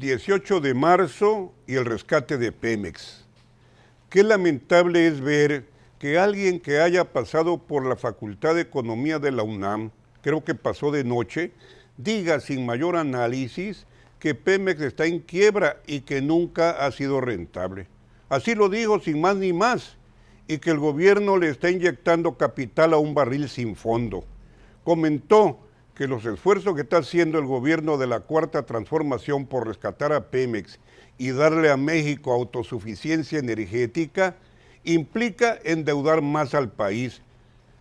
18 de marzo y el rescate de Pemex. Qué lamentable es ver que alguien que haya pasado por la Facultad de Economía de la UNAM, creo que pasó de noche, diga sin mayor análisis que Pemex está en quiebra y que nunca ha sido rentable. Así lo dijo sin más ni más, y que el gobierno le está inyectando capital a un barril sin fondo. Comentó que los esfuerzos que está haciendo el gobierno de la Cuarta Transformación por rescatar a Pemex y darle a México autosuficiencia energética implica endeudar más al país.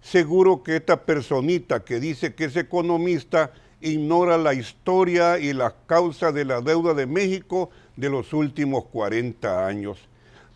Seguro que esta personita que dice que es economista ignora la historia y la causa de la deuda de México de los últimos 40 años.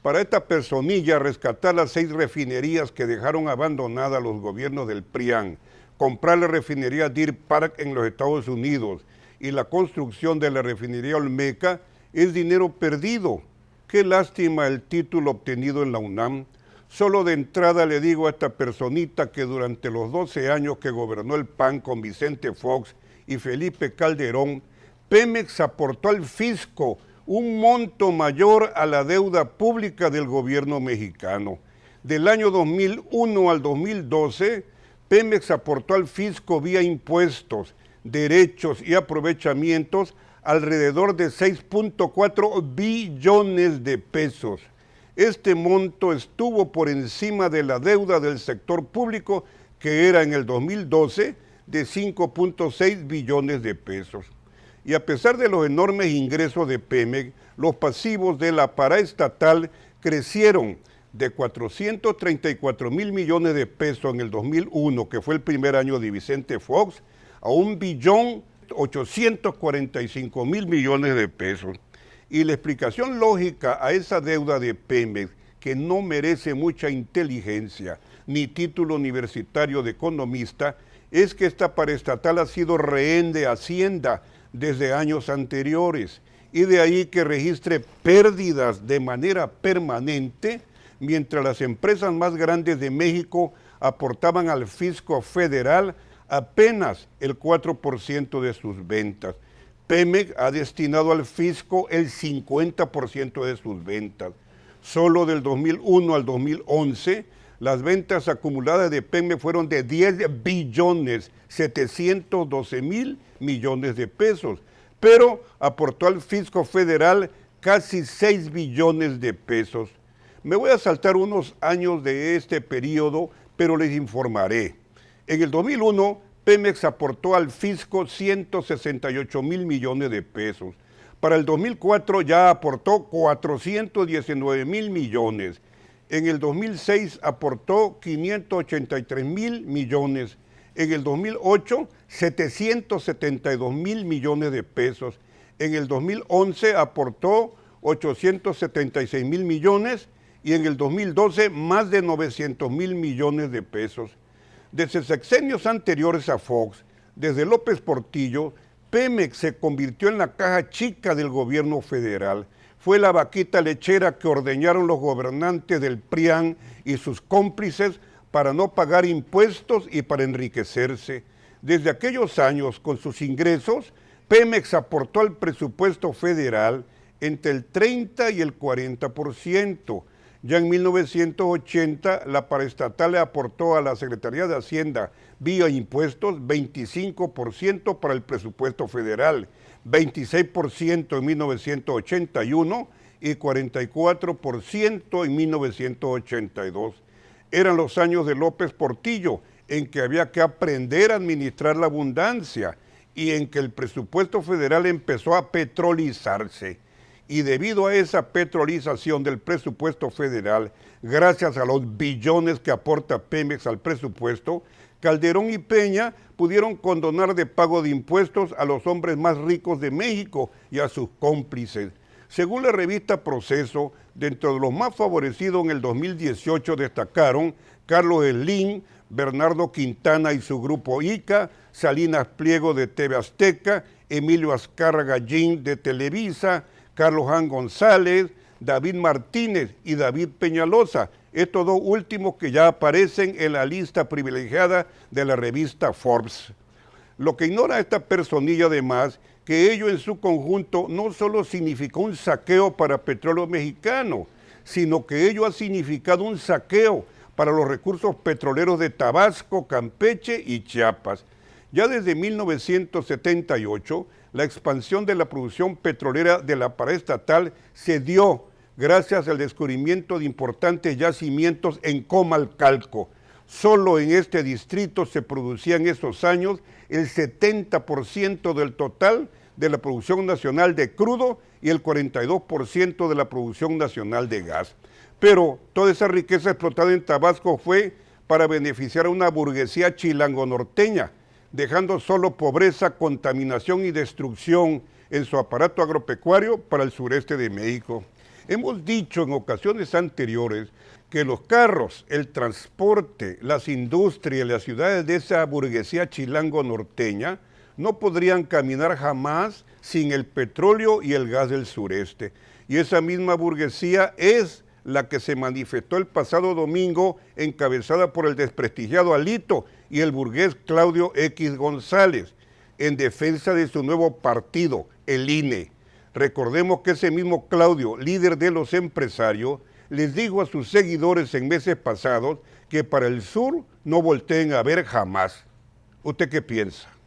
Para esta personilla, rescatar las 6 refinerías que dejaron abandonadas los gobiernos del PRIAN, comprar la refinería Deer Park en los Estados Unidos y la construcción de la refinería Olmeca es dinero perdido. Qué lástima el título obtenido en la UNAM. Solo de entrada le digo a esta personita que durante los 12 años que gobernó el PAN con Vicente Fox y Felipe Calderón, Pemex aportó al fisco un monto mayor a la deuda pública del gobierno mexicano. Del año 2001 al 2012, Pemex aportó al fisco vía impuestos, derechos y aprovechamientos alrededor de 6.4 billones de pesos. Este monto estuvo por encima de la deuda del sector público, que era en el 2012 de 5.6 billones de pesos. Y a pesar de los enormes ingresos de Pemex, los pasivos de la paraestatal crecieron de 434 mil millones de pesos en el 2001, que fue el primer año de Vicente Fox, a 1.845.000 millones de pesos. Y la explicación lógica a esa deuda de Pemex, que no merece mucha inteligencia ni título universitario de economista, es que esta paraestatal ha sido rehén de Hacienda desde años anteriores, y de ahí que registre pérdidas de manera permanente, mientras las empresas más grandes de México aportaban al fisco federal apenas el 4% de sus ventas. Pemex ha destinado al fisco el 50% de sus ventas. Solo del 2001 al 2011, las ventas acumuladas de Pemex fueron de 10 billones 712 mil millones de pesos, pero aportó al fisco federal casi 6 billones de pesos. Me voy a saltar unos años de este periodo, pero les informaré. En el 2001, Pemex aportó al fisco 168 mil millones de pesos. Para el 2004 ya aportó 419 mil millones. En el 2006 aportó 583 mil millones. En el 2008, 772 mil millones de pesos. En el 2011 aportó 876 mil millones y en el 2012 más de 900 mil millones de pesos. Desde sexenios anteriores a Fox, desde López Portillo, Pemex se convirtió en la caja chica del gobierno federal. Fue la vaquita lechera que ordeñaron los gobernantes del PRIAN y sus cómplices para no pagar impuestos y para enriquecerse. Desde aquellos años, con sus ingresos, Pemex aportó al presupuesto federal entre el 30 y el 40%. Ya en 1980, la paraestatal le aportó a la Secretaría de Hacienda vía impuestos 25% para el presupuesto federal, 26% en 1981 y 44% en 1982. Eran los años de López Portillo, en que había que aprender a administrar la abundancia y en que el presupuesto federal empezó a petrolizarse. Y debido a esa petrolización del presupuesto federal, gracias a los billones que aporta Pemex al presupuesto, Calderón y Peña pudieron condonar de pago de impuestos a los hombres más ricos de México y a sus cómplices. Según la revista Proceso, dentro de los más favorecidos en el 2018 destacaron Carlos Slim, Bernardo Quintana y su grupo ICA, Salinas Pliego de TV Azteca, Emilio Azcárraga Gallín de Televisa, Carlos Jan González, David Martínez y David Peñalosa, estos dos últimos que ya aparecen en la lista privilegiada de la revista Forbes. Lo que ignora esta personilla además, que ello en su conjunto no solo significó un saqueo para Petróleo Mexicano, sino que ello ha significado un saqueo para los recursos petroleros de Tabasco, Campeche y Chiapas. Ya desde 1978, la expansión de la producción petrolera de la paraestatal se dio gracias al descubrimiento de importantes yacimientos en Comalcalco. Solo en este distrito se producía en esos años el 70% del total de la producción nacional de crudo y el 42% de la producción nacional de gas. Pero toda esa riqueza explotada en Tabasco fue para beneficiar a una burguesía chilango-norteña, dejando solo pobreza, contaminación y destrucción en su aparato agropecuario para el sureste de México. Hemos dicho en ocasiones anteriores que los carros, el transporte, las industrias, las ciudades de esa burguesía chilango-norteña no podrían caminar jamás sin el petróleo y el gas del sureste. Y esa misma burguesía es la que se manifestó el pasado domingo, encabezada por el desprestigiado Alito y el burgués Claudio X González, en defensa de su nuevo partido, el INE. Recordemos que ese mismo Claudio, líder de los empresarios, les dijo a sus seguidores en meses pasados que para el sur no volteen a ver jamás. ¿Usted qué piensa?